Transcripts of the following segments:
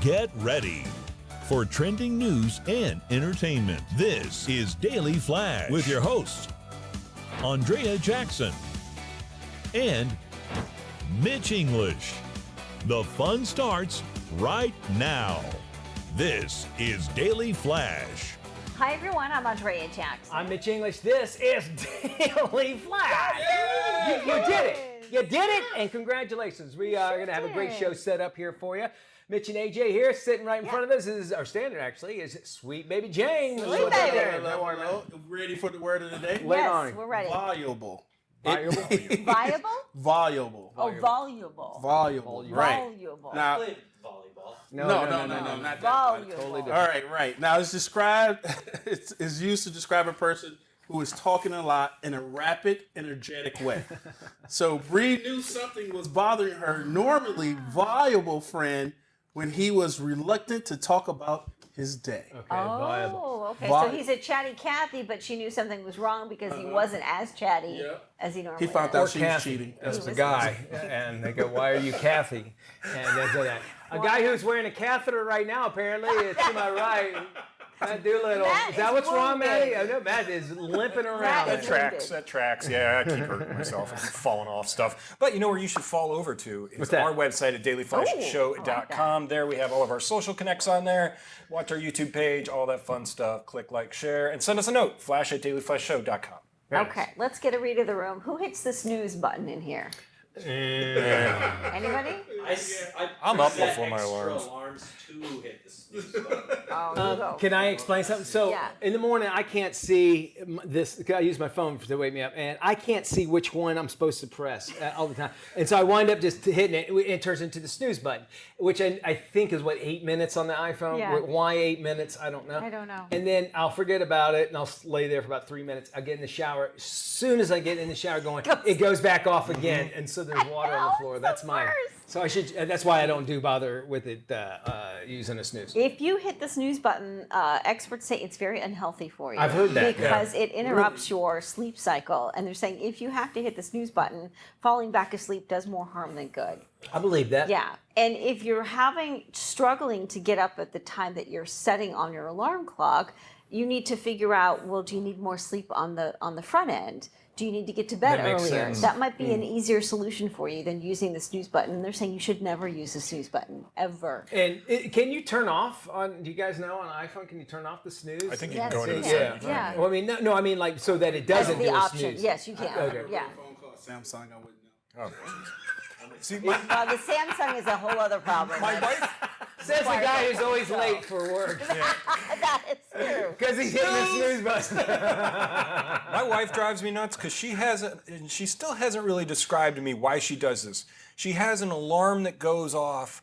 Get ready for trending news and entertainment. This is Daily Flash with your hosts, Andrea Jackson and Mitch English. The fun starts right now. This is Daily Flash. Hi everyone, I'm Andrea Jackson. I'm Mitch English. This is Daily Flash. You did it. You did it, and congratulations. We are going to have a great show set up here for you. Mitch and AJ here, sitting right in front of us, our standard actually, is Sweet Baby Jane. Sweet Baby. Hello. Ready for the word of the day? Yes, we're ready. Voluble. Viable? Viable? Voluble. Oh, voluble. Voluble. Right. Voluble. Now, volleyball. no, not that. Voluble. Totally different. Right. Now, it's described, it's used to describe a person who is talking a lot in a rapid, energetic way. So, Bree knew something was bothering her normally voluble friend when he was reluctant to talk about his day. Okay, viable. Oh, okay. So he's a chatty Cathy, but she knew something was wrong because he wasn't as chatty as he normally He found is. out Or she was Kathy. cheating. That's the guy. And they go, why are you Kathy? And they do that. A guy who's wearing a catheter right now, apparently, is to my right. Matt Doolittle. Matt Is that is what's wrong, wounded. Matty? I know Matt is limping around. Matt is That tracks. Yeah, I keep hurting myself and falling off stuff. But you know where you should fall over to is that? our website at dailyflashshow.com. There we have all of our social connects on there. Watch our YouTube page, all that fun stuff. Click, like, share, and send us a note, flash@dailyflashshow.com. Okay, let's get a read of the room. Who hits the snooze button in here? Anybody? I'm up before my alarms. alarms to hit the snooze button. Oh, you go. Can I explain something? So Yeah. in the morning, I can't see this. I use my phone to wake me up, and I can't see which one I'm supposed to press all the time. And so I wind up just hitting it. It turns into the snooze button, which I think is, 8 minutes on the iPhone? Yeah. Why 8 minutes? I don't know. I don't know. And then I'll forget about it, and I'll lay there for about 3 minutes. I'll get in the shower. As soon as I get in the shower going, it goes back off again, and so there's water on the floor. it's That's the mine. worst. So I should. That's why I don't bother with it using a snooze. If you hit the snooze button, experts say it's very unhealthy for you. I've heard that, Because it interrupts your sleep cycle. And they're saying if you have to hit the snooze button, falling back asleep does more harm than good. I believe that. Yeah. And if you're struggling to get up at the time that you're setting on your alarm clock, you need to figure out, well, do you need more sleep on the front end? Do you need to get to bed That makes earlier? sense. That might be an easier solution for you than using the snooze button. And they're saying you should never use the snooze button, ever. And can you turn off on? Do you guys know on iPhone? Can you turn off the snooze? I think you Yes, can go into you the can. settings. Yeah. Well, I mean, no. I mean, like, so that it That's doesn't the do a option. snooze. Yes, you can. Okay. Yeah. Phone call Samsung, I wouldn't know. Oh, see, Well, the Samsung is a whole other problem. my wife. Says the guy who's always late for work That is true. because he's hitting the snooze button. My wife drives me nuts because she still hasn't really described to me why she does this. She has an alarm that goes off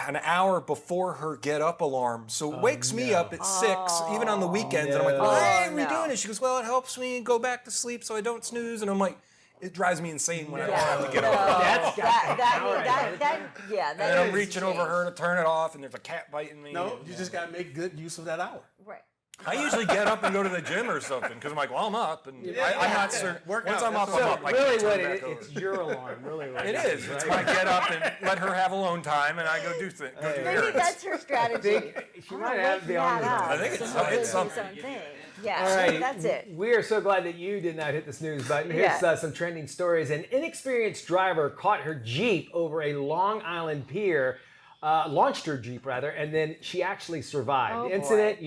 an hour before her get up alarm. So it wakes me up at 6, even on the weekends. And I'm like, why are we doing it? She goes, well, it helps me go back to sleep so I don't snooze. And I'm like, it drives me insane when I don't have to get up. That's And And then I'm reaching over her to turn it off, and there's a cat biting me. No, you just got to make good use of that hour. Right. I usually get up and go to the gym or something because I'm like, well, I'm up, and I'm not certain. Work Once out, I'm up, that's I'm so up. I really, can't turn what back over. it's your alarm. Really, what It is. It's when I get up and let her have alone time, and I go do things. Maybe errands. that's her strategy. She might have the arm. I think it's something. Yeah, All right, that's it. We are so glad that you did not hit the snooze button. Here's Yeah. some trending stories. An inexperienced driver caught her Jeep over a Long Island pier, launched her Jeep rather, and then she actually survived. Oh, The incident,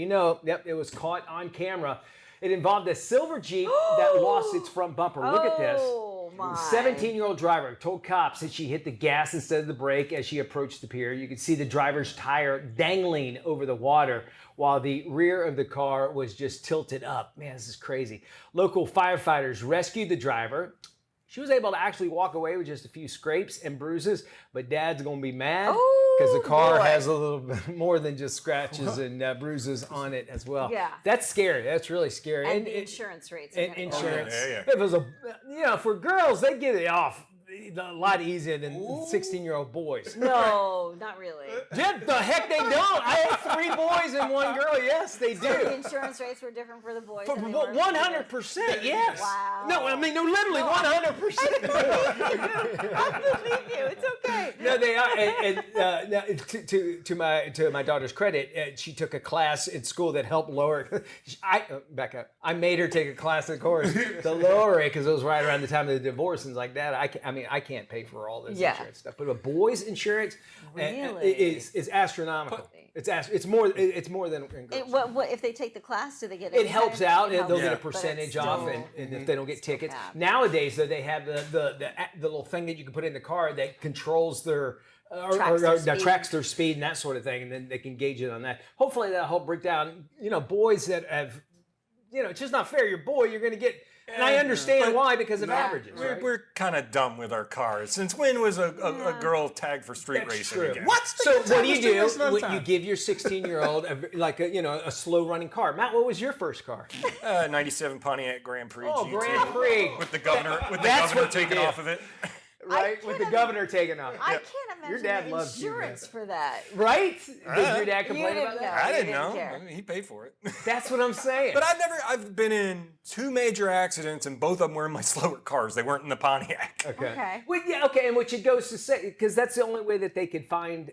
it was caught on camera. It involved a silver Jeep that lost its front bumper. Look at this. Oh, my. The 17-year-old driver told cops that she hit the gas instead of the brake as she approached the pier. You could see the driver's tire dangling over the water while the rear of the car was just tilted up. Man, this is crazy. Local firefighters rescued the driver. She was able to actually walk away with just a few scrapes and bruises, but Dad's going to be mad because the car has a little bit more than just scratches and bruises on it as well. Yeah. That's scary. That's really scary. And the insurance rates. And insurance. Yeah. If it was for girls, they get it off a lot easier than 16-year-old boys. No, not really. Yeah, the heck they don't. I had 3 boys and 1 girl. Yes, they So the do. insurance rates were different for the boys. than they were for the 100%, yes. Wow. No, I mean, no, literally 100%. I believe you. It's okay. No, they are. And now, to my daughter's credit, she took a class in school that helped lower. Back up. I made her take a class, of course, to lower it because it was right around the time of the divorce and things like that. I can't pay for all this insurance stuff. But a boy's insurance is astronomical. It's more than girls. What if they take the class? Do they get? It helps out. It They'll get a helps, but percentage it's off, still- and if they don't get tickets. cap. Nowadays, though, they have the little thing that you can put in the car that controls their tracks their speed and that sort of thing, and then they can gauge it on that. Hopefully, that'll help break down. Boys that have, it's just not fair. You're a boy, you're going to get. And I understand why, because of averages. Right? We're kind of dumb with our cars. Since when was a girl tagged for street That's racing true. again? So what do you do? You give your 16-year-old a slow running car. Matt, what was your first car? 97 Pontiac Grand Prix Oh, GT. Grand Prix. With the governor That's what you taken did. off of it. Right, with the governor taking off. I can't imagine Your dad the loves you, insurance man. for that. Right? Did your dad complain didn't about know. that? I you didn't didn't know. care. I mean, he paid for it. That's what I'm saying. But I've been in 2 major accidents, and both of them were in my slower cars. They weren't in the Pontiac. Okay. Well, yeah, okay, and which it goes to say, because that's the only way that they could find,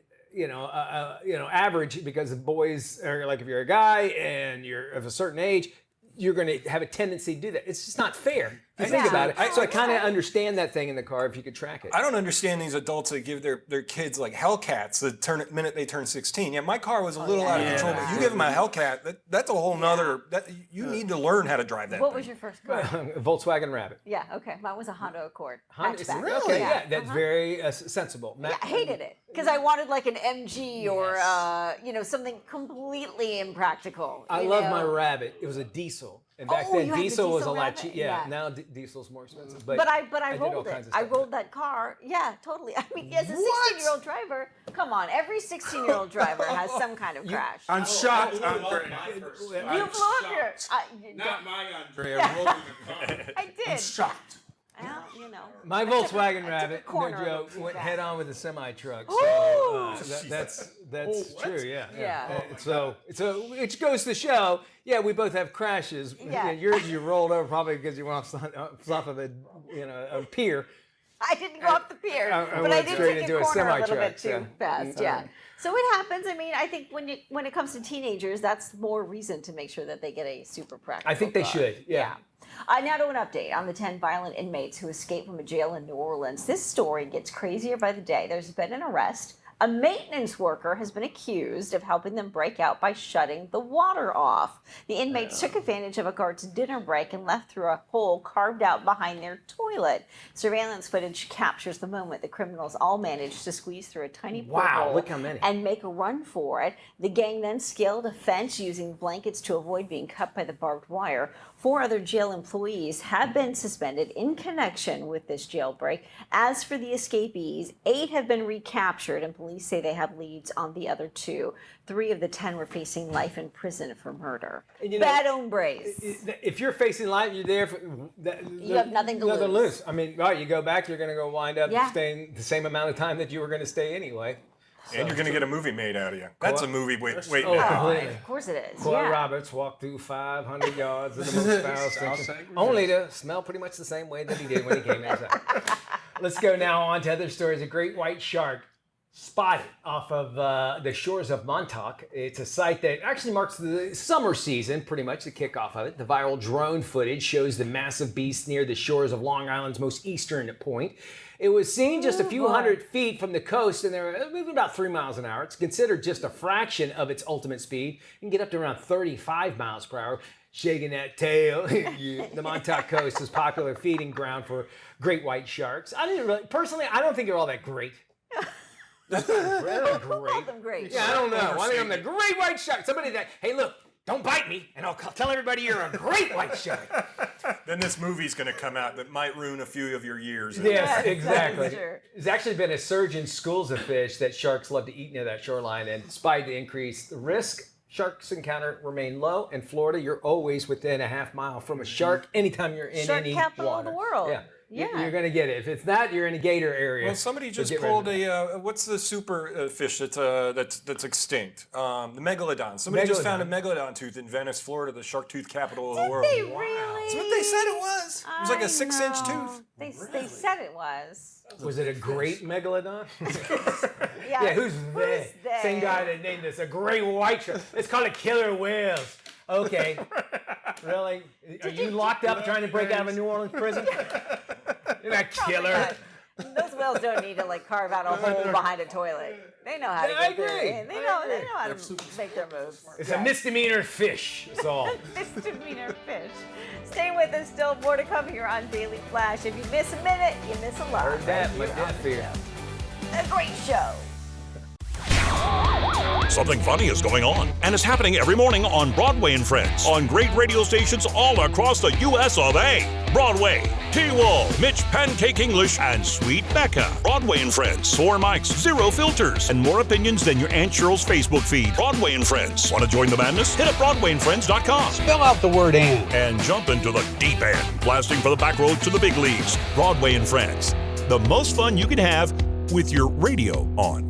average, because the boys are like, if you're a guy and you're of a certain age, you're going to have a tendency to do that. It's just not fair. If you think about it. So I kind of understand that thing in the car if you could track it. I don't understand these adults that give their kids like Hellcats the minute they turn 16. Yeah, my car was a little out of control, but you give them a Hellcat, that's a whole nother. You need to learn how to drive that. What was your first car? Volkswagen Rabbit. Yeah. Okay. Mine was a Honda Accord. Honda, Hatchback. really? Okay, yeah, that's very sensible. Yeah, I hated it because I wanted like an MG or something completely impractical. I love my Rabbit. It was a diesel. And back Oh, then, you had the diesel was a diesel lot Rabbit? cheaper. Yeah. Now diesel's more expensive. But I did all rolled it. kinds of I stuff with rolled that car. Yeah, totally. I mean, as a 16-year-old driver, come on, every 16-year-old driver has some kind of crash. I'm shocked, I Andrea. my first You car. blew up your. Not my Andrea rolling the car. I did. I'm shocked. Well, My Volkswagen a Rabbit, corner no joke, of it too went fast. head on with a semi truck. Ooh! So that's true. Yeah. Yeah. So it goes to show. Yeah, we both have crashes. Yeah. Yours you rolled over probably because you went off of a pier. I didn't go off the pier, I but went I did straight take into a a corner a little semi-truck, bit too so- fast. Yeah. So it happens. I mean, I think when it comes to teenagers, that's more reason to make sure that they get a super practical I think they car. should. Yeah. Now to an update on the 10 violent inmates who escaped from a jail in New Orleans. This story gets crazier by the day. There's been an arrest. A maintenance worker has been accused of helping them break out by shutting the water off. The inmates took advantage of a guard's dinner break and left through a hole carved out behind their toilet. Surveillance footage captures the moment the criminals all managed to squeeze through a tiny Wow, porthole look how many. and make a run for it. The gang then scaled a fence using blankets to avoid being cut by the barbed wire. 4 other jail employees have been suspended in connection with this jailbreak. As for the escapees, 8 have been recaptured, and police say they have leads on the other 2. 3 of the 10 were facing life in prison for murder. And Bad hombres. If you're facing life, you're there. You have nothing to lose. I mean, right, you go back, you're going to go wind up Yeah. staying the same amount of time that you were going to stay anyway. And you're going to get a movie made out of you. That's a movie waiting Oh, now. completely. Of course it is. Coy Yeah. Roberts walked through 500 yards of the most foul stinking, segregation. only to smell pretty much the same way that he did when he came inside. Let's go now on to other stories. A great white shark spotted off of the shores of Montauk. It's a site that actually marks the summer season, pretty much the kickoff of it. The viral drone footage shows the massive beast near the shores of Long Island's most eastern point. It was seen just a few hundred feet from the coast, and they're moving about 3 miles an hour. It's considered just a fraction of its ultimate speed. You can get up to around 35 miles per hour. Shaking that tail. The Montauk coast is popular feeding ground for great white sharks. I don't think they're all that great. They're Who called great. them great? Yeah, I don't know. I think I'm the great white shark. Somebody that, hey, look, don't bite me, and I'll tell everybody you're a great white shark. Then this movie's going to come out that might ruin a few of your years. Yes, Yeah, exactly. sure. There's actually been a surge in schools of fish that sharks love to eat near that shoreline, and despite the increased risk, sharks encounter remain low. In Florida, you're always within a half mile from a shark anytime you're in Shark any capital water. of the world. Yeah. Yeah. You're going to get it. If it's not, you're in a gator area. Well, somebody So just get rid pulled of it. what's the super fish that's extinct? The megalodon. Somebody just found a megalodon tooth in Venice, Florida, the shark tooth capital of the world. They really? That's what they said it was. It was like a 6-inch tooth. They said it was. Was it a great megalodon? Yeah. Yeah, who's they? they? Same guy that named this a great white shark. It's called a killer whales. Okay. Really? Are you locked up trying to break out of a New Orleans prison? You're not killer. Those whales don't need to like carve out a hole behind a toilet. They know how to I get through agree. it. They know how to make their moves. It's a misdemeanor fish. That's all. Misdemeanor fish. Stay with us. Still more to come here on Daily Flash. If you miss a minute, you miss a lot. Heard that, right but here that on the fear. show. A great show. Something funny is going on, and it's happening every morning on Broadway and Friends on great radio stations all across the U.S. of A. Broadway, T-Wall, Mitch Pancake English, and Sweet Becca. Broadway and Friends, 4 mics, 0 filters, and more opinions than your Aunt Cheryl's Facebook feed. Broadway and Friends. Want to join the madness? Hit up BroadwayandFriends.com. Spell out the word and jump into the deep end, blasting for the back road to the big leagues. Broadway and Friends. The most fun you can have with your radio on.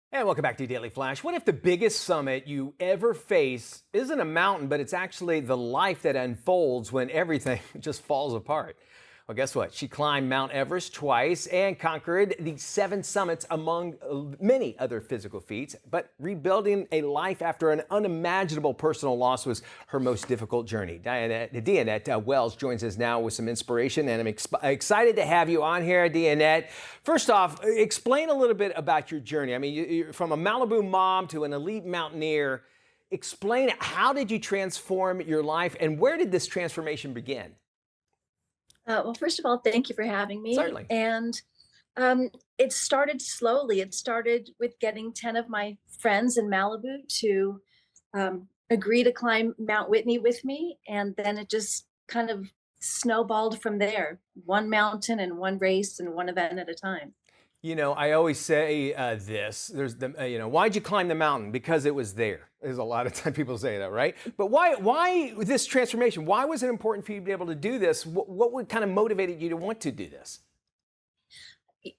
And welcome back to Daily Flash. What if the biggest summit you ever face isn't a mountain, but it's actually the life that unfolds when everything just falls apart? Well, guess what? She climbed Mount Everest twice and conquered the 7 summits among many other physical feats. But rebuilding a life after an unimaginable personal loss was her most difficult journey. Deanette Wells joins us now with some inspiration, and I'm excited to have you on here, Deanette. First off, explain a little bit about your journey. I mean, you're from a Malibu mom to an elite mountaineer. Explain, how did you transform your life, and where did this transformation begin? Well, first of all, thank you for having me. Certainly. And it started slowly. It started with getting 10 of my friends in Malibu to agree to climb Mount Whitney with me. And then it just kind of snowballed from there. One mountain and one race and one event at a time. You know, I always say why'd you climb the mountain? Because it was there. There's a lot of time people say that, right? But why this transformation? Why was it important for you to be able to do this? What would kind of motivated you to want to do this?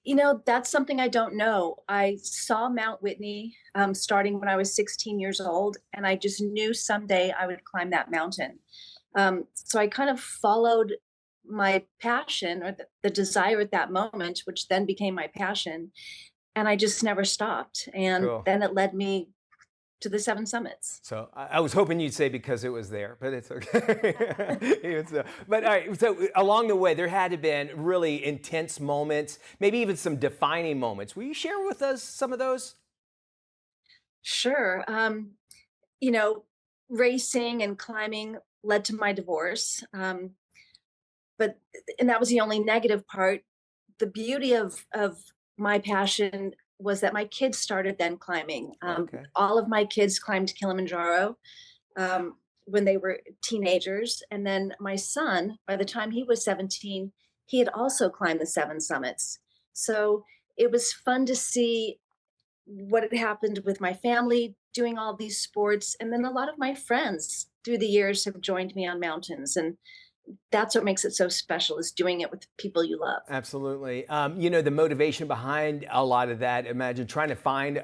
You know, that's something I don't know. I saw Mount Whitney starting when I was 16 years old, and I just knew someday I would climb that mountain. So I kind of followed my passion, or the desire at that moment, which then became my passion. And I just never stopped. And Cool. Then it led me to the 7 summits. So I was hoping you'd say because it was there, but it's okay. But all right, so along the way, there had to have been really intense moments, maybe even some defining moments. Will you share with us some of those? Sure. You know, racing and climbing led to my divorce. And that was the only negative part. The beauty of my passion was that my kids started then climbing. Okay. All of my kids climbed Kilimanjaro when they were teenagers. And then my son, by the time he was 17, he had also climbed the 7 summits. So it was fun to see what had happened with my family doing all these sports. And then a lot of my friends through the years have joined me on mountains. And that's what makes it so special, is doing it with people you love. Absolutely. You know, the motivation behind a lot of that, imagine trying to find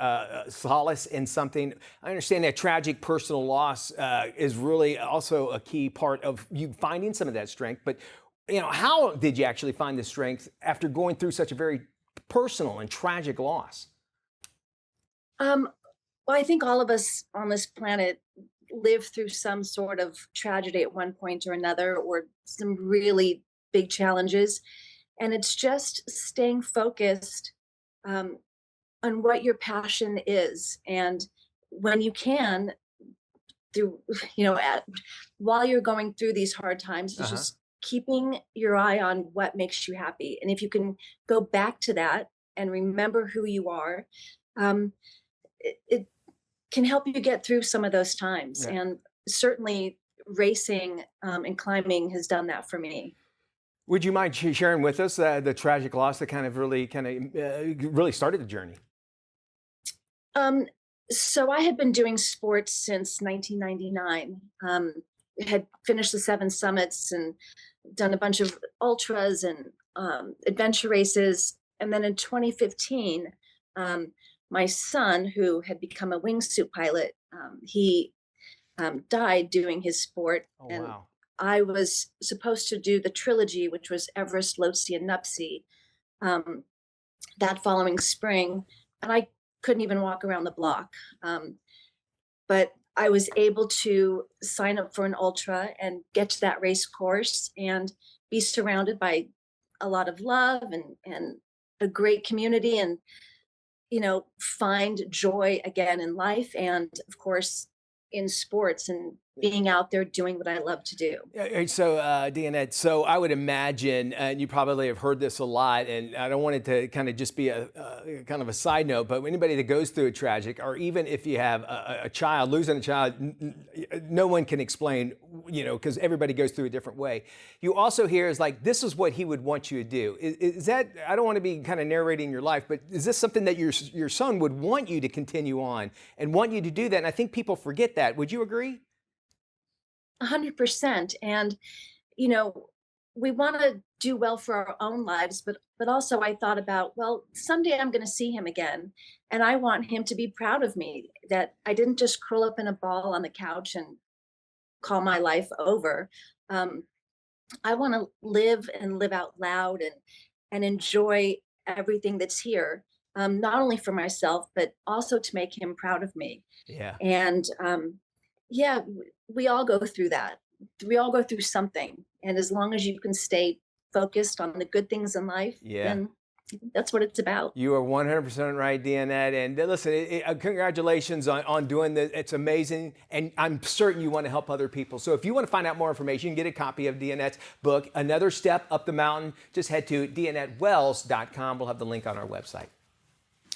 solace in something. I understand that tragic personal loss is really also a key part of you finding some of that strength. But, you know, how did you actually find the strength after going through such a very personal and tragic loss? Well, I think all of us on this planet live through some sort of tragedy at one point or another, or some really big challenges. And it's just staying focused on what your passion is. And when you can, while you're going through these hard times, it's just keeping your eye on what makes you happy. And if you can go back to that and remember who you are, it can help you get through some of those times. Yeah. And certainly racing and climbing has done that for me. Would you mind sharing with us the tragic loss that really started the journey? So I had been doing sports since 1999. Had finished the 7 summits and done a bunch of ultras and adventure races. And then in 2015, my son, who had become a wingsuit pilot, he died doing his sport. Oh, and wow. I was supposed to do the trilogy, which was Everest, Lhotse, and Nuptse, that following spring. And I couldn't even walk around the block. But I was able to sign up for an ultra and get to that race course and be surrounded by a lot of love and a great community, and find joy again in life, and of course in sports, and being out there doing what I love to do. So, Deanette, so I would imagine, and you probably have heard this a lot, and I don't want it to kind of just be a kind of a side note, but anybody that goes through a tragic, or even if you have a child, losing a child, no one can explain, because everybody goes through a different way. You also hear is like, this is what he would want you to do. Is that, I don't want to be kind of narrating your life, but is this something that your son would want you to continue on and want you to do that? And I think people forget that. Would you agree? 100%. And, we want to do well for our own lives, but also I thought about, well, someday I'm going to see him again. And I want him to be proud of me, that I didn't just curl up in a ball on the couch and call my life over. I want to live and live out loud and enjoy everything that's here. Not only for myself, but also to make him proud of me. Yeah. And, yeah, we all go through that. We all go through something. And as long as you can stay focused on the good things in life, then that's what it's about. You are 100% right, Deanette. And listen, congratulations on doing this. It's amazing. And I'm certain you want to help other people. So if you want to find out more information, you can get a copy of Deanette's book, Another Step Up the Mountain. Just head to DeanetteWells.com. We'll have the link on our website.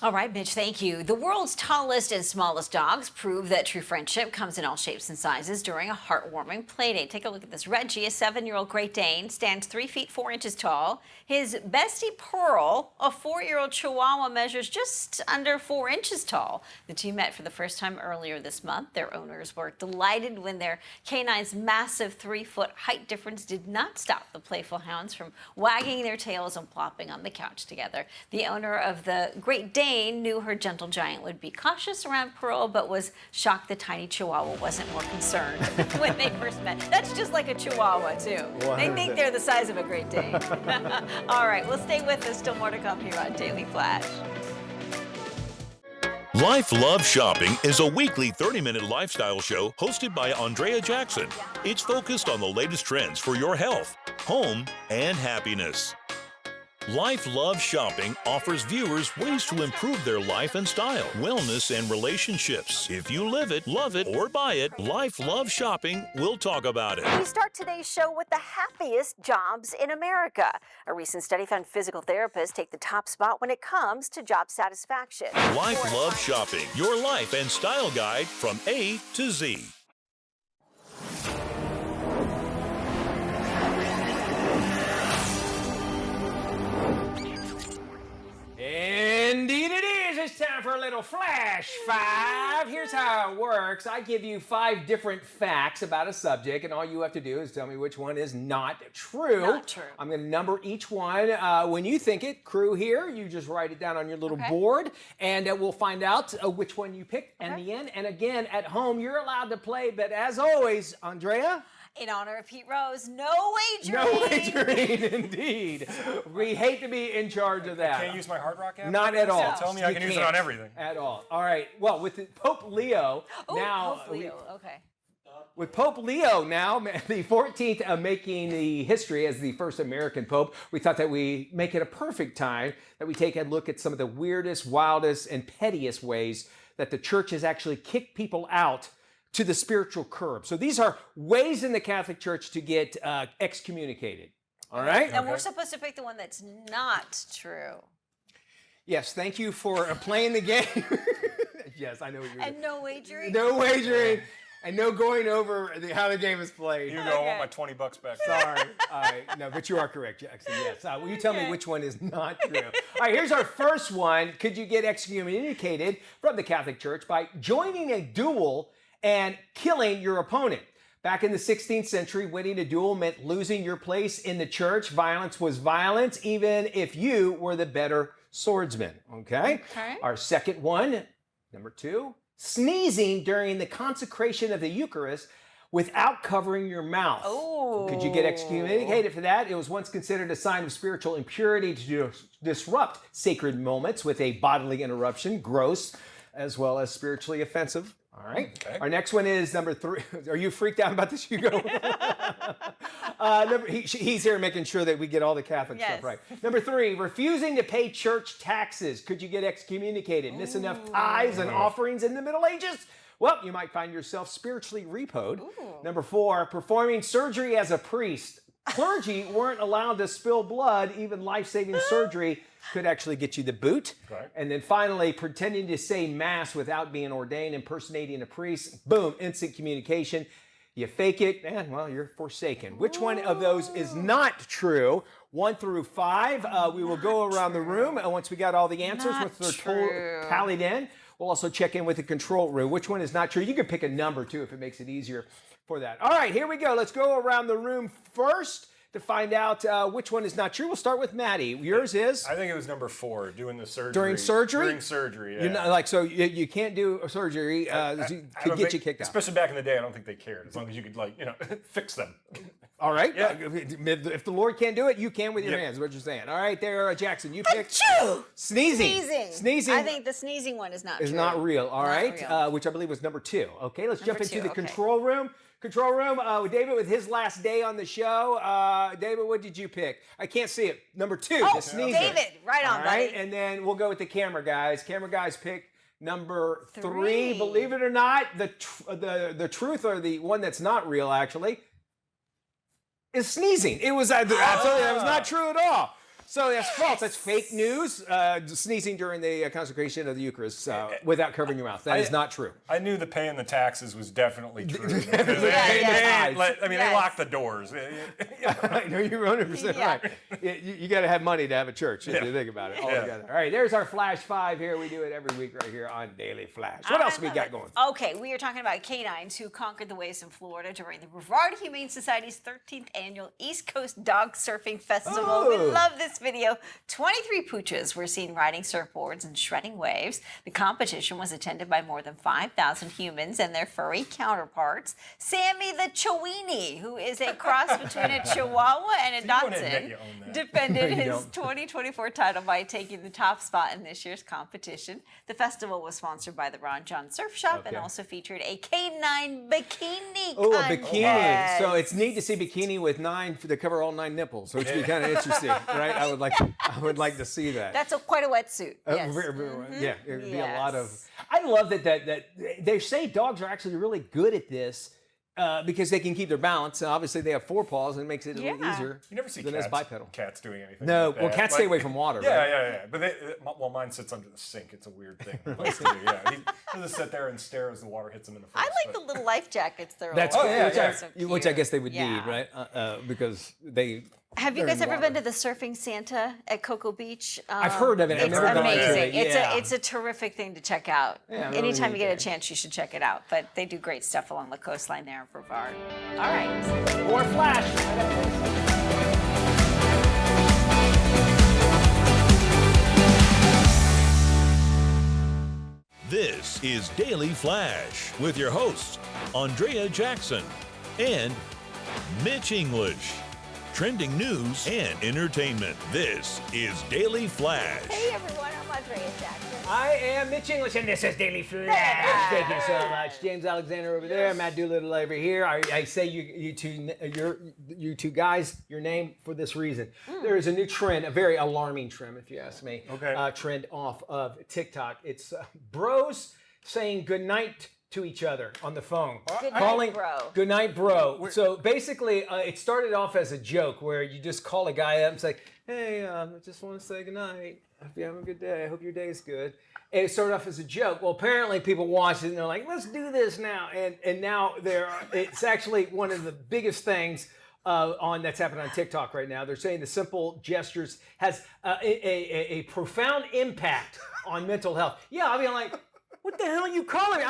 All right, Mitch, thank you. The world's tallest and smallest dogs prove that true friendship comes in all shapes and sizes during a heartwarming playdate. Take a look at this. Reggie, a 7-year-old Great Dane, stands 3 feet 4 inches tall. His bestie Pearl, a 4-year-old Chihuahua, measures just under 4 inches tall. The two met for the first time earlier this month. Their owners were delighted when their canine's massive 3-foot height difference did not stop the playful hounds from wagging their tails and plopping on the couch together. The owner of the Great Dane knew her gentle giant would be cautious around Pearl, but was shocked the tiny Chihuahua wasn't more concerned when they first met. That's just like a Chihuahua, too. 100%. They think they're the size of a Great Dane. All right, well, stay with us. Still more to come here on Daily Flash. Life Love Shopping is a weekly 30-minute lifestyle show hosted by Andrea Jackson. It's focused on the latest trends for your health, home, and happiness. Life Love Shopping offers viewers ways to improve their life and style, wellness, and relationships. If you live it, love it, or buy it, Life Love Shopping will talk about it. We start today's show with the happiest jobs in America. A recent study found physical therapists take the top spot when it comes to job satisfaction. Life Love Shopping, your life and style guide from A to Z. Indeed it is. It's time for a little Flash 5. Here's how it works. I give you 5 different facts about a subject, and all you have to do is tell me which one is not true. Not true. I'm going to number each one. When you think it, crew here, you just write it down on your little board, and we'll find out which one you picked in the end. And again, at home, you're allowed to play, but as always, Andrea? In honor of Pete Rose, no wagering. No wagering, indeed. We hate to be in charge of that. I can't use my Hard Rock app? Not at all. So tell me I can use it on everything. At all. All right. Well, with Pope Leo now. Pope Leo. Okay. With Pope Leo now, the 14th, making the history as the first American Pope, we thought that we make it a perfect time that we take a look at some of the weirdest, wildest, and pettiest ways that the church has actually kicked people out to the spiritual curb. So these are ways in the Catholic Church to get excommunicated. All right? And we're supposed to pick the one that's not true. Yes, thank you for playing the game. Yes, I know what you're doing. And no wagering? No wagering. And no going over how the game is played. You go, I want my $20 back. Sorry. All right. No, but you are correct, Jackson. Yes. Will you tell me which one is not true? All right, here's our first one. Could you get excommunicated from the Catholic Church by joining a duel and killing your opponent? Back in the 16th century, winning a duel meant losing your place in the church. Violence was violence, even if you were the better swordsman. Okay? Our second one, number 2, sneezing during the consecration of the Eucharist without covering your mouth. Oh. Could you get excommunicated for that? It was once considered a sign of spiritual impurity to disrupt sacred moments with a bodily interruption, gross as well as spiritually offensive. All right. Okay. Our next one is number 3. Are you freaked out about this, Hugo? He's here making sure that we get all the Catholic stuff right. Number 3, refusing to pay church taxes. Could you get excommunicated? Miss enough tithes and offerings in the Middle Ages? Well, you might find yourself spiritually repoed. Number 4, performing surgery as a priest. Clergy weren't allowed to spill blood. Even life-saving surgery could actually get you the boot. Right. And then finally, pretending to say mass without being ordained, impersonating a priest. Boom, instant communication. You fake it, and well, you're forsaken. Which one of those is not true? 1 through 5. We will go around the room, and once we got all the answers, once they're tallied in, we'll also check in with the control room. Which one is not true? You can pick a number, too, if it makes it easier for that. All right, here we go. Let's go around the room first to find out which one is not true. We'll start with Maddie. Yours is? I think it was number 4, doing the surgery. During surgery? During surgery, yeah. You're not, like, so you can't do a surgery. Could get you kicked out. Especially back in the day, I don't think they cared. As long as you could, like, fix them. All right. Yeah. If the Lord can't do it, you can with your hands. What you're saying. All right, there, Jackson. You picked sneezing. Sneezing. I think the sneezing one is not true. Is not real. All right. Real. Which I believe was number 2. Okay, let's jump into the control room. Control room, David with his last day on the show. David, what did you pick? I can't see it. Number 2, the sneezing. David, right on, buddy. And then we'll go with the camera guys. Camera guys pick number 3. Believe it or not, the truth, or the one that's not real actually, is sneezing. It was absolutely, that was not true at all. So that's false. That's fake news. Sneezing during the consecration of the Eucharist without covering your mouth. That is not true. I knew the paying the taxes was definitely true. They locked the doors. No, you're 100% right. You got to have money to have a church if you think about it. All right, there's our Flash 5 here. We do it every week right here on Daily Flash. What else we got going? Okay, we are talking about canines who conquered the waves in Florida during the Brevard Humane Society's 13th annual East Coast Dog Surfing Festival. We love this video. 23 pooches were seen riding surfboards and shredding waves. The competition was attended by more than 5,000 humans and their furry counterparts. Sammy the Chiweenie, who is a cross between a Chihuahua and a Dachshund, defended his 2024 title by taking the top spot in this year's competition. The festival was sponsored by the Ron John Surf Shop and also featured a canine bikini contest. Oh, a bikini. So it's neat to see bikini with 9 to cover all 9 nipples, which would be kind of interesting, right? I would like to see that. That's quite a wetsuit. Yes. Yeah, it would be a lot of. I love that they say dogs are actually really good at this because they can keep their balance. Obviously, they have 4 paws and it makes it a little easier. You never see than bipedal. Cats doing anything. No, like that. well, cats stay away from water. Yeah. But mine sits under the sink. It's a weird thing. He'll just sit there and stare as the water hits him in the face. I like the little life jackets. That's cool. Which I guess they would need, right? Because they. Have you guys ever been to the Surfing Santa at Cocoa Beach? I've heard of it. It's amazing. It's a terrific thing to check out. Anytime you get a chance, you should check it out. But they do great stuff along the coastline there in Brevard. All right. More Flash. This is Daily Flash with your hosts, Andrea Jackson and Mitch English. Trending news and entertainment. This is Daily Flash. Hey everyone, I'm Andrea Jackson. I am Mitch English, and this is Daily Flash. Thank you so much, James Alexander over there, Matt Doolittle over here. I say you two guys, your name for this reason. There is a new trend, a very alarming trend, if you ask me. Trend off of TikTok. It's bros saying goodnight to each other on the phone. Good night, bro. So basically, it started off as a joke where you just call a guy up and say, hey, I just want to say good night. Hope you have a good day. I hope your day's good. And it started off as a joke. Well, apparently people watched it and they're like, let's do this now. And now it's actually one of the biggest things that's happening on TikTok right now. They're saying the simple gestures has a profound impact on mental health. Yeah, I mean, like, what the hell are you calling me?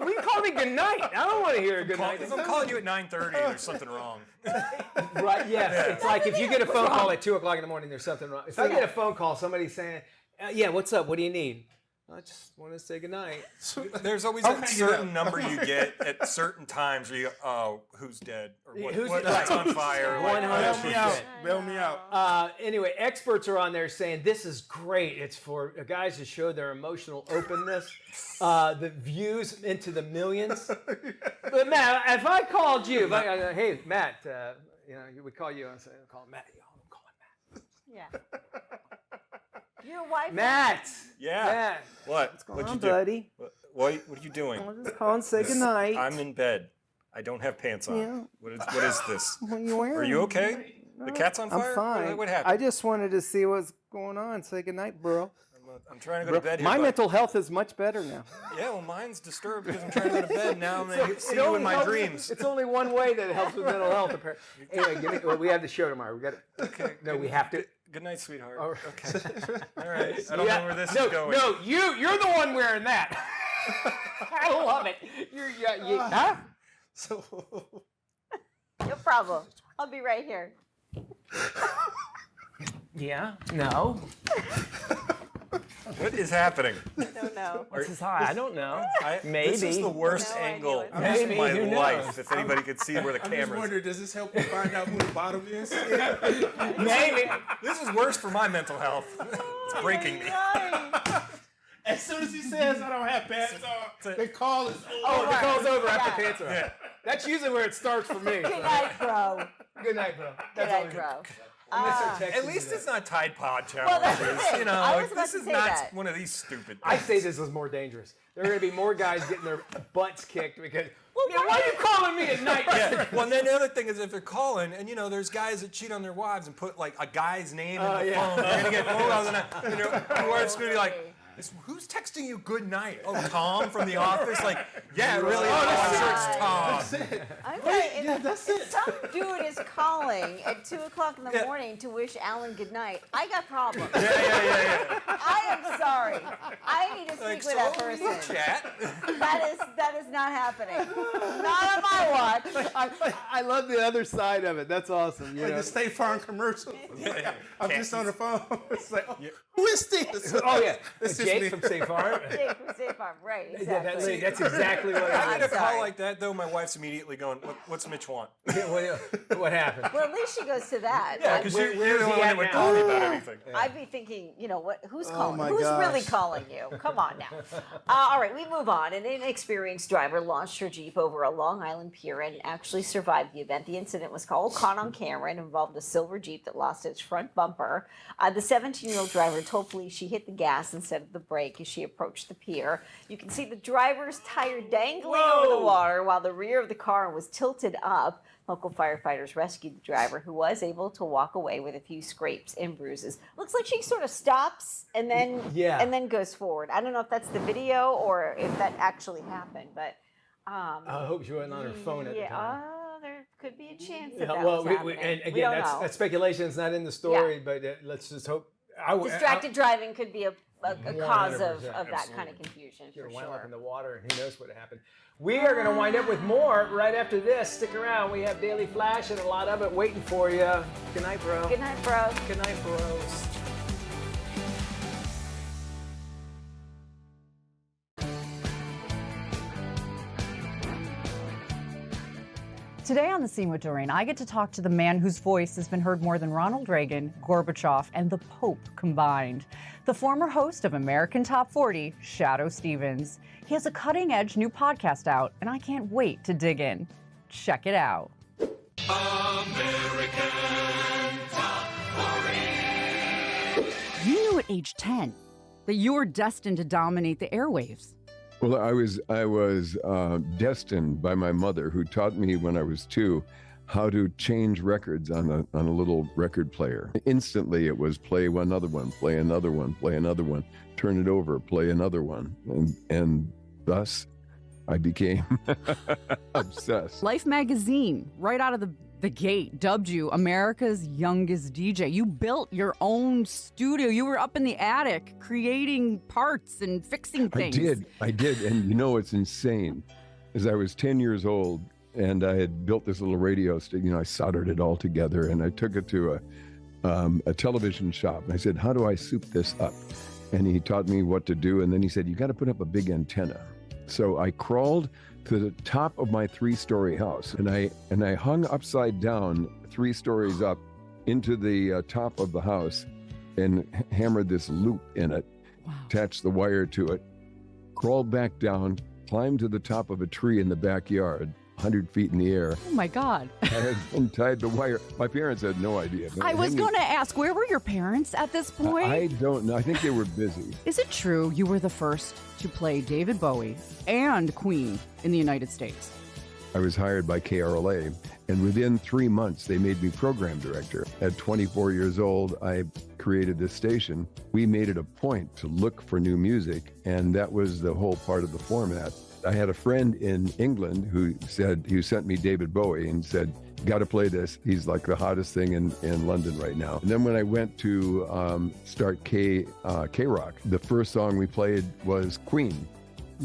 We call me good night. I don't want to hear a good night. If I'm calling you at 9:30, there's something wrong. Right, yes. It's like if you get a phone call at 2 o'clock in the morning, there's something wrong. If I get a phone call, somebody saying, yeah, what's up? What do you need? I just want to say goodnight. There's always a certain number you get at certain times where you go, oh, who's dead? Or what's on fire? 100%. Bail me out. Anyway, experts are on there saying this is great. It's for guys to show their emotional openness. The views into the millions. But Matt, if I called you, if I go, hey, Matt, we call you and say, call Matt. I'm calling Matt. Yeah. Your wife. Matt. Yeah. Matt. What? What's going What'd on, you do? buddy? What are you doing? I'm just calling to say goodnight. I'm in bed. I don't have pants on. Yeah. What is this? What are you wearing? Are you okay? The cat's on fire? I'm fine. What happened? I just wanted to see what's going on. Say goodnight, bro. I'm trying to go to bed here. My but- mental health is much better now. Yeah, well, mine's disturbed because I'm trying to go to bed. Now I'm going to see you in my dreams. It's only one way that it helps with mental health. Apparently. Anyway, we have the show tomorrow. We got to. Okay. No, we have to. Good night, sweetheart. Oh, okay. All right. I don't know where this is going. No, you're the one wearing that. I love it. Huh? So No problem. I'll be right here. Yeah. No. What is happening? I don't know. What's his high? I don't know. Maybe. This is the worst No idea angle what's of happening. my Who knows? life. If anybody could see where the I'm just camera is. wondering, does this help you find out who the bottom is? Maybe. This is worse for my mental health. It's breaking me. As soon as he says I don't have pants on, the call is over. Oh, the call's over after Yeah. pants are on. That's usually where it starts for me. Good night, bro. Good night, bro. Good night, bro. At least it's not Tide Pod Well, that's the challenges. thing. You know, I was like, about this to is say not that. one of these stupid I things. say this is more dangerous. There are going to be more guys getting their butts kicked because, why are you calling me at night? Yeah. Well, and then the other thing is if they're calling, and there's guys that cheat on their wives and put like a guy's name in the phone. They're gonna get phone calls, and your wife's gonna be like, "Who's texting you good night? Oh, Tom from the office? Like, yeah, really? I'm sure it's Tom." Okay, that's it. some dude is calling at 2 o'clock in the morning to wish Alan good night. I got problems. Yeah. I am sorry. I need to speak Like, with so that we will person. chat. That is not happening. Not on my watch. I love the other side of it. That's awesome. You Like know? the State Farm commercial. I'm just on the phone. It's like, who is this? Oh, yeah. This is Jake me. from State Farm. Jake from State Farm, right? Yeah, Exactly. that's exactly what I it get is. a call sorry. like that though. My wife's immediately going, "What's Mitch want?" What happened? Well, at least she goes to that. Yeah, Like, because Where- you're where's the he only one at that would now? call me about anything. I'd be thinking, who's calling? my Who's really gosh. calling you? Come on now. All right, we move on. An inexperienced driver launched her Jeep over a Long Island pier and actually survived the event. The incident was all caught on camera and involved a silver Jeep that lost its front bumper. The 17-year-old driver told police she hit the gas instead of the brake as she approached the pier. You can see the driver's tire dangling over the water while the rear of the car was tilted up. Local firefighters rescued the driver, who was able to walk away with a few scrapes and bruises. Looks like she sort of stops and then goes forward. I don't know if that's the video or if that actually happened, but I hope she wasn't on her phone at the time. there could be a chance Yeah, that well, was happening. and We again, don't know. that's speculation. It's not in the story, but let's just hope. Distracted driving could be a cause of 100%, that kind of confusion, You're for wound up in sure. the water, and who knows what happened. We are going to wind up with more right after this. Stick around. We have Daily Flash and a lot of it waiting for you. Good night, bro. Good night, bro. Good night, bros. Today on The Scene with Doreen, I get to talk to the man whose voice has been heard more than Ronald Reagan, Gorbachev, and the Pope combined. The former host of American Top 40, Shadow Stevens. He has a cutting-edge new podcast out, and I can't wait to dig in. Check it out. You knew at age 10 that you were destined to dominate the airwaves. Well, I was destined by my mother, who taught me when I was 2 how to change records on a little record player. Instantly, it was play another one, play another one, play another one, turn it over, play another one, and thus I became obsessed. Life magazine, right out of the The Gate dubbed you America's youngest DJ. You built your own studio. You were up in the attic creating parts and fixing things. I did. And you know what's insane is I was 10 years old and I had built this little radio station. I soldered it all together and I took it to a television shop. And I said, how do I soup this up? And he taught me what to do. And then he said, you got to put up a big antenna. So I crawled to the top of my 3-story house and I hung upside down 3 stories up into the top of the house and hammered this loop in it, attached the wire to it, crawled back down, climbed to the top of a tree in the backyard, 100 feet in the air. Oh my God. And tied the wire. My parents had no idea. I was going to ask, where were your parents at this point? I don't know. I think they were busy. Is it true you were the first to play David Bowie and Queen in the United States? I was hired by KRLA, and within 3 months, they made me program director. At 24 years old, I created this station. We made it a point to look for new music, and that was the whole part of the format. I had a friend in England who sent me David Bowie and said, got to play this. He's like the hottest thing in London right now. And then when I went to start K-Rock, the first song we played was Queen,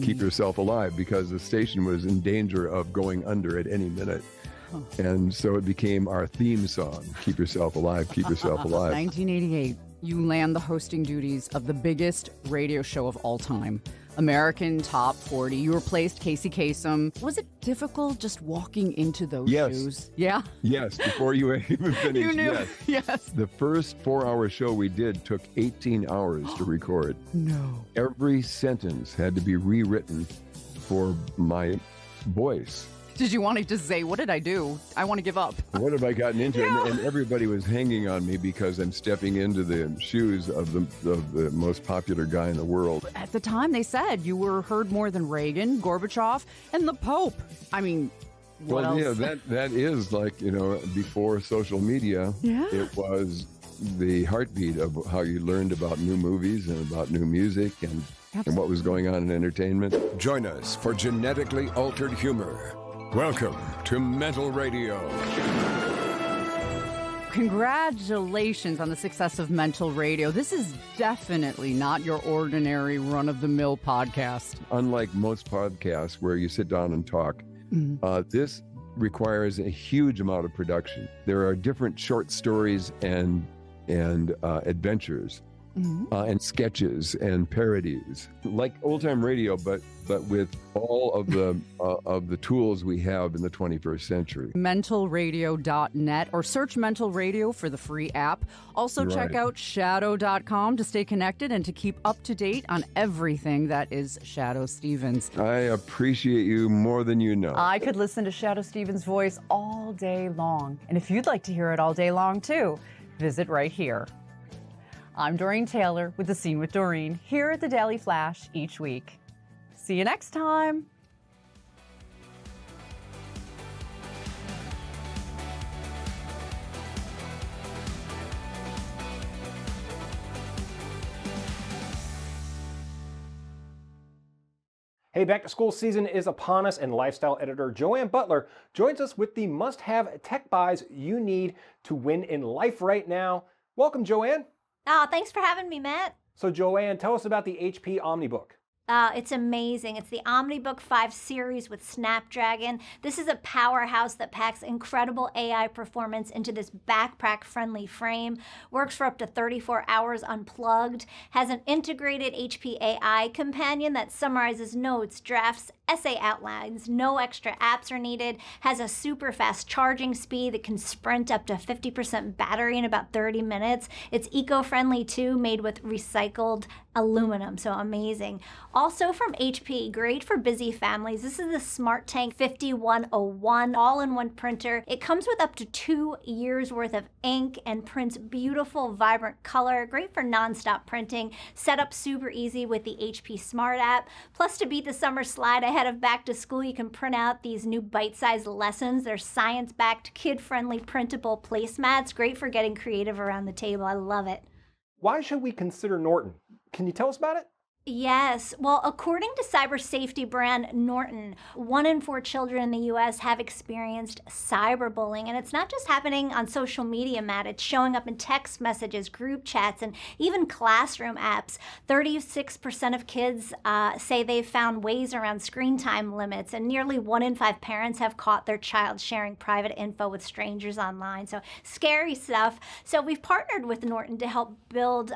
Keep Yourself Alive, because the station was in danger of going under at any minute. And so it became our theme song, Keep Yourself Alive, Keep Yourself Alive. 1988, you land the hosting duties of the biggest radio show of all time, American Top 40. You replaced Casey Kasem. Was it difficult just walking into those shoes? Yeah? Yes, before you even finished. You knew? Yes. The first 4-hour show we did took 18 hours to record. No. Every sentence had to be rewritten for my voice. Did you want to just say, what did I do? I want to give up. What have I gotten into? Yeah. And everybody was hanging on me because I'm stepping into the shoes of the most popular guy in the world. At the time, they said you were heard more than Reagan, Gorbachev, and the Pope. I mean, what else? Yeah, that is like, before social media, it was the heartbeat of how you learned about new movies and about new music and what was going on in entertainment. Join us for genetically altered humor. Welcome to Mental Radio. Congratulations on the success of Mental Radio. This is definitely not your ordinary run-of-the-mill podcast. Unlike most podcasts where you sit down and talk, this requires a huge amount of production. There are different short stories and adventures. And sketches and parodies, like old-time radio, but with all of the tools we have in the 21st century. mentalradio.net or search Mental Radio for the free app. Also check out shadow.com to stay connected and to keep up to date on everything that is Shadow Stevens. I appreciate you more than you know. I could listen to Shadow Stevens' voice all day long. And if you'd like to hear it all day long too, visit right here. I'm Doreen Taylor with The Scene with Doreen, here at the Daily Flash each week. See you next time. Hey, back to school season is upon us, and lifestyle editor Joanne Butler joins us with the must-have tech buys you need to win in life right now. Welcome, Joanne. Oh, thanks for having me, Matt. So Joanne, tell us about the HP OmniBook. It's amazing. It's the OmniBook 5 series with Snapdragon. This is a powerhouse that packs incredible AI performance into this backpack-friendly frame. Works for up to 34 hours unplugged. Has an integrated HP AI companion that summarizes notes, drafts, essay outlines. No extra apps are needed. Has a super fast charging speed that can sprint up to 50% battery in about 30 minutes. It's eco-friendly too, made with recycled aluminum, so amazing. Also from HP, great for busy families. This is the Smart Tank 5101 all-in-one printer. It comes with up to 2 years worth of ink and prints beautiful, vibrant color. Great for non-stop printing. Set up super easy with the HP Smart app. Plus, to beat the summer slide ahead of back to school, you can print out these new bite-sized lessons. They're science-backed, kid-friendly, printable placemats. Great for getting creative around the table. I love it. Why should we consider Norton? Can you tell us about it? Yes. Well, according to cyber safety brand Norton, 1 in 4 children in the U.S. have experienced cyberbullying. And it's not just happening on social media, Matt. It's showing up in text messages, group chats, and even classroom apps. 36% of kids say they've found ways around screen time limits. And nearly 1 in 5 parents have caught their child sharing private info with strangers online. So scary stuff. So we've partnered with Norton to help build,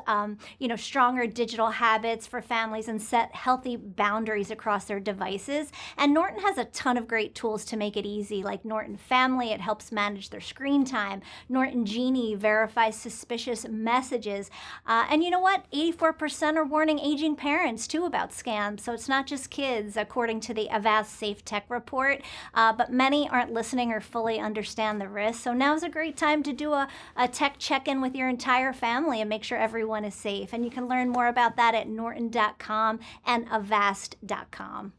stronger digital habits for families and set healthy boundaries across their devices. And Norton has a ton of great tools to make it easy, like Norton Family. It helps manage their screen time. Norton Genie verifies suspicious messages. And you know what? 84% are warning aging parents, too, about scams. So it's not just kids, according to the Avast Safe Tech report. But many aren't listening or fully understand the risks. So now's a great time to do a tech check-in with your entire family and make sure everyone is safe. And you can learn more about that at norton.com and avast.com.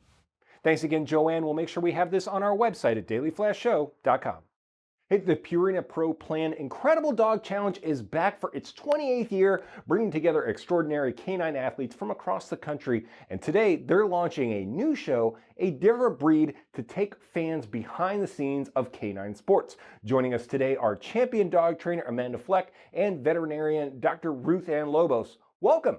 Thanks again, Joanne. We'll make sure we have this on our website at dailyflashshow.com. Hey, the Purina Pro Plan Incredible Dog Challenge is back for its 28th year, bringing together extraordinary canine athletes from across the country. And today, they're launching a new show, A Different Breed, to take fans behind the scenes of canine sports. Joining us today are champion dog trainer Amanda Fleck and veterinarian Dr. Ruth Ann Lobos. Welcome.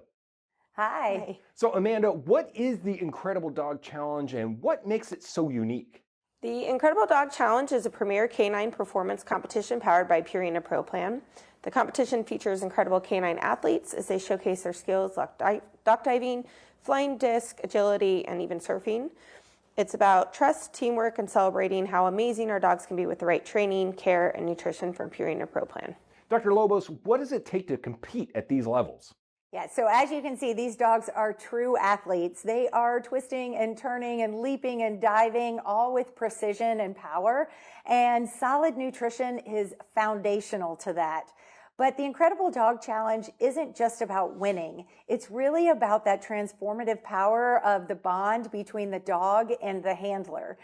Hi. So Amanda, what is the Incredible Dog Challenge and what makes it so unique? The Incredible Dog Challenge is a premier canine performance competition powered by Purina Pro Plan. The competition features incredible canine athletes as they showcase their skills like duck diving, flying disc, agility, and even surfing. It's about trust, teamwork, and celebrating how amazing our dogs can be with the right training, care, and nutrition from Purina Pro Plan. Dr. Lobos, what does it take to compete at these levels? Yeah, so as you can see, these dogs are true athletes. They are twisting and turning and leaping and diving, all with precision and power. And solid nutrition is foundational to that. But the Incredible Dog Challenge isn't just about winning. It's really about that transformative power of the bond between the dog and the handler.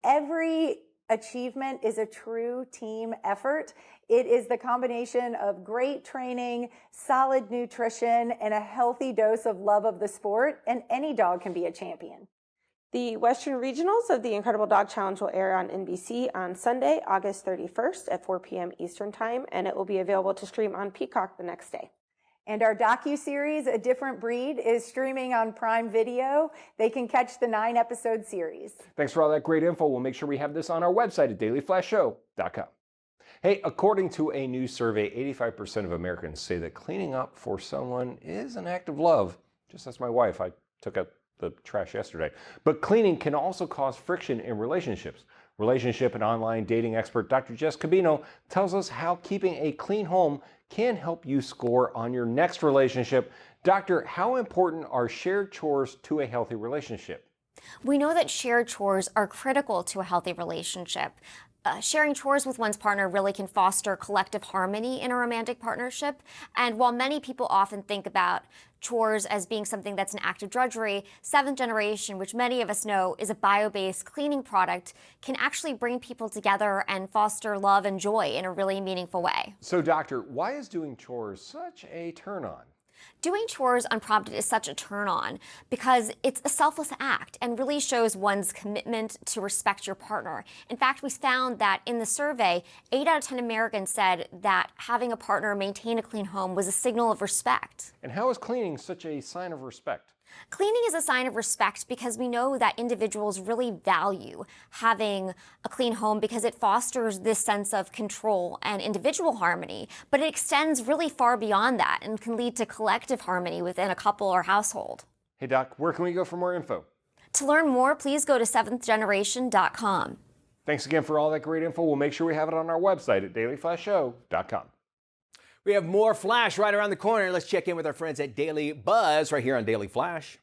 Every achievement is a true team effort. It is the combination of great training, solid nutrition, and a healthy dose of love of the sport, and any dog can be a champion. The Western Regionals of the Incredible Dog Challenge will air on NBC on Sunday, August 31st at 4 p.m. Eastern Time, and it will be available to stream on Peacock the next day. And our docuseries, A Different Breed, is streaming on Prime Video. They can catch the 9-episode series. Thanks for all that great info. We'll make sure we have this on our website at dailyflashshow.com. Hey, according to a new survey, 85% of Americans say that cleaning up for someone is an act of love. Just as my wife, I took out the trash yesterday. But cleaning can also cause friction in relationships. Relationship and online dating expert Dr. Jess Cabino tells us how keeping a clean home can help you score on your next relationship. Doctor, how important are shared chores to a healthy relationship? We know that shared chores are critical to a healthy relationship. Sharing chores with one's partner really can foster collective harmony in a romantic partnership. And while many people often think about chores as being something that's an act of drudgery, Seventh Generation, which many of us know is a bio-based cleaning product, can actually bring people together and foster love and joy in a really meaningful way. So, doctor, why is doing chores such a turn-on? Doing chores unprompted is such a turn-on because it's a selfless act and really shows one's commitment to respect your partner. In fact, we found that in the survey, 8 out of 10 Americans said that having a partner maintain a clean home was a signal of respect. And how is cleaning such a sign of respect? Cleaning is a sign of respect because we know that individuals really value having a clean home because it fosters this sense of control and individual harmony, but it extends really far beyond that and can lead to collective harmony within a couple or household. Hey Doc, where can we go for more info? To learn more, please go to seventhgeneration.com. Thanks again for all that great info. We'll make sure we have it on our website at dailyflashshow.com. We have more Flash right around the corner. Let's check in with our friends at Daily Buzz right here on Daily Flash.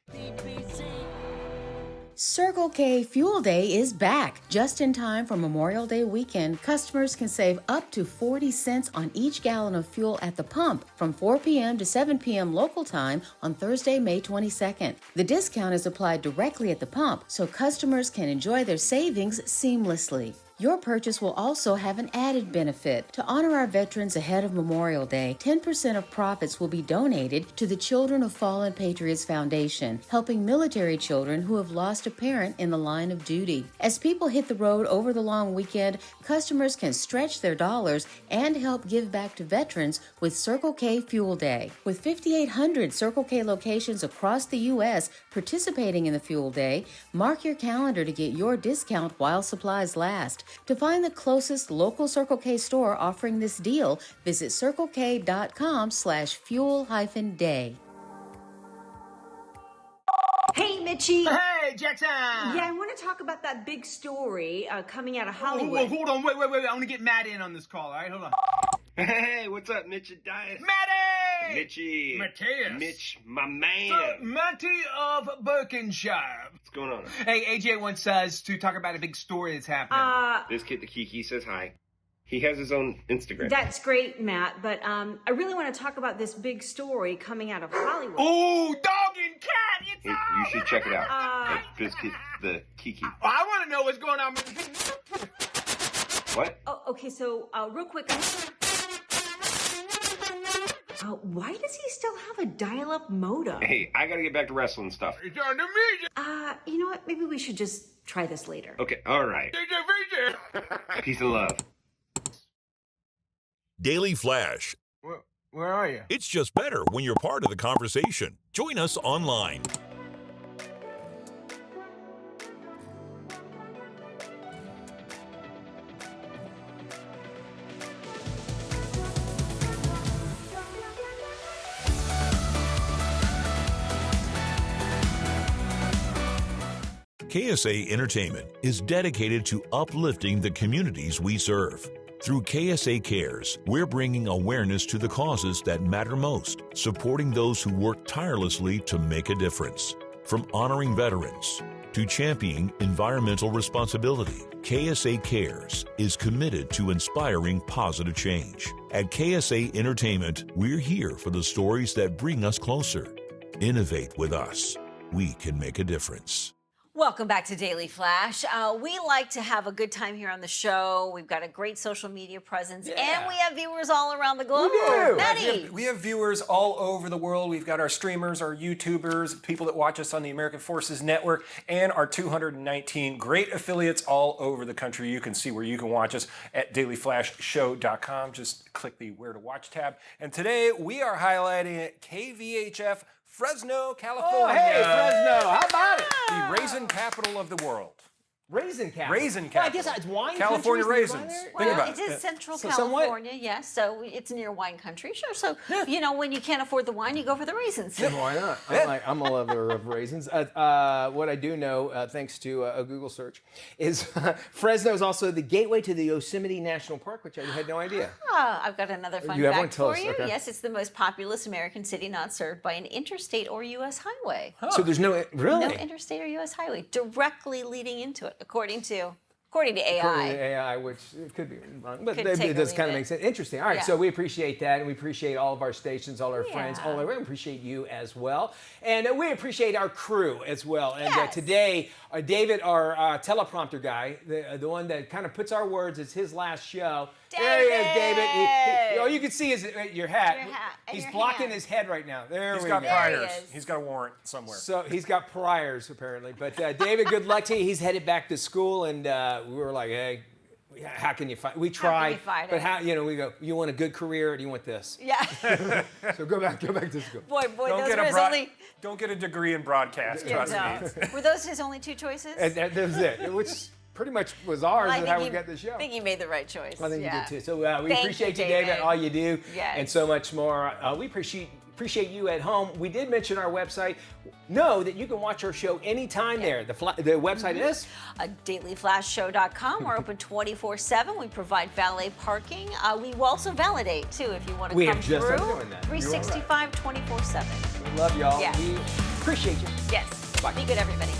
Circle K Fuel Day is back. Just in time for Memorial Day weekend, customers can save up to 40 cents on each gallon of fuel at the pump from 4 p.m. to 7 p.m. local time on Thursday, May 22nd. The discount is applied directly at the pump, so customers can enjoy their savings seamlessly. Your purchase will also have an added benefit. To honor our veterans ahead of Memorial Day, 10% of profits will be donated to the Children of Fallen Patriots Foundation, helping military children who have lost a parent in the line of duty. As people hit the road over the long weekend, customers can stretch their dollars and help give back to veterans with Circle K Fuel Day. With 5,800 Circle K locations across the U.S. participating in the Fuel Day, mark your calendar to get your discount while supplies last. To find the closest local Circle K store offering this deal, visit circlek.com/fuel-day. Hey, Mitchie. Hey, Jackson. Yeah, I want to talk about that big story coming out of Hollywood. Hold on, wait. I want to get Matt in on this call, all right? Hold on. Hey, what's up, Mitch and Dias? Matty! Mitchie. Mateus. Mitch, my man. So, Matty of Birkenshire. What's going on? Hey, AJ wants us to talk about a big story that's happening. This kid, the Kiki, says hi. He has his own Instagram. That's great, Matt, but I really want to talk about this big story coming out of Hollywood. Oh, dog and cat! It's You should check it out. This kid, the Kiki. I want to know what's going on. What? Oh, okay, so real quick. Why does he still have a dial-up modem? Hey, I gotta get back to wrestling stuff. It's on the media. You know what? Maybe we should just try this later. Okay, all right. Peace and love. Daily Flash. Where are you? It's just better when you're part of the conversation. Join us online. KSA Entertainment is dedicated to uplifting the communities we serve. Through KSA Cares, we're bringing awareness to the causes that matter most, supporting those who work tirelessly to make a difference. From honoring veterans to championing environmental responsibility, KSA Cares is committed to inspiring positive change. At KSA Entertainment, we're here for the stories that bring us closer. Innovate with us. We can make a difference. Welcome back to Daily Flash. We like to have a good time here on the show. We've got a great social media presence, and we have viewers all around the globe. We do. Maddie. We have viewers all over the world. We've got our streamers, our YouTubers, people that watch us on the American Forces Network, and our 219 great affiliates all over the country. You can see where you can watch us at dailyflashshow.com. Just click the Where to Watch tab. And today we are highlighting KVHF Fresno, California. Oh, hey, Fresno. How about it? The raisin capital of the world. Raisin capital. Raisin Well, I capital. guess it's wine California country, raisins. is there? Think about It is Central So somewhat- California, yes. So it's near wine country, sure. So, you know, when you can't afford the wine, you go for the raisins. Why not? I'm a lover of raisins. What I do know, thanks to a Google search, is Fresno is also the gateway to the Yosemite National Park, which I had no idea. I've got another fun You have one? fact Tell for us, you. okay. Yes, it's the most populous American city not served by an interstate or U.S. highway. So there's no, really? No interstate or U.S. highway directly leading into it, according to AI. According to AI, which it could be wrong, but Could it take or does leave kind of it. make sense. Interesting. All right, Yeah. so we appreciate that, and we appreciate all of our stations, all our friends, Yeah. all our. We appreciate you as well, and we appreciate our crew as well. And Yes. today, David, our teleprompter guy, the one that kind of puts our words, it's his last show. There he is, David. Oh, you can see his your hat. Your hat and He's your blocking hand. his head right now. There He's we got go. priors. There he He's got a warrant somewhere. So he's got priors apparently. But David, good luck to you. He's headed back to school, and we were like, hey, how can you fight? We tried, fight but it? how? You know, we go. You want a good career, or do you want this? Yeah. So go back to school. Boy, Don't those get, were a his broad- only. don't get a degree in broadcast, Yeah, trust me. no. Were those his only two choices? And that was it, which pretty much was ours. Well, I and think how we you- got the show. I think you made the right choice. I think yeah. you did too. So we Thank appreciate you, you, David, all you do, Yes. and so much more. We appreciate you at home. We did mention our website. Know that you can watch our show anytime there. The website is? dailyflashshow.com. We're open 24/7. We provide valet parking. We will also validate too if you want to We come have just through. been doing that. 365, 24/7. We love y'all. Yeah. We appreciate you. Yes. Bye. Be good, everybody.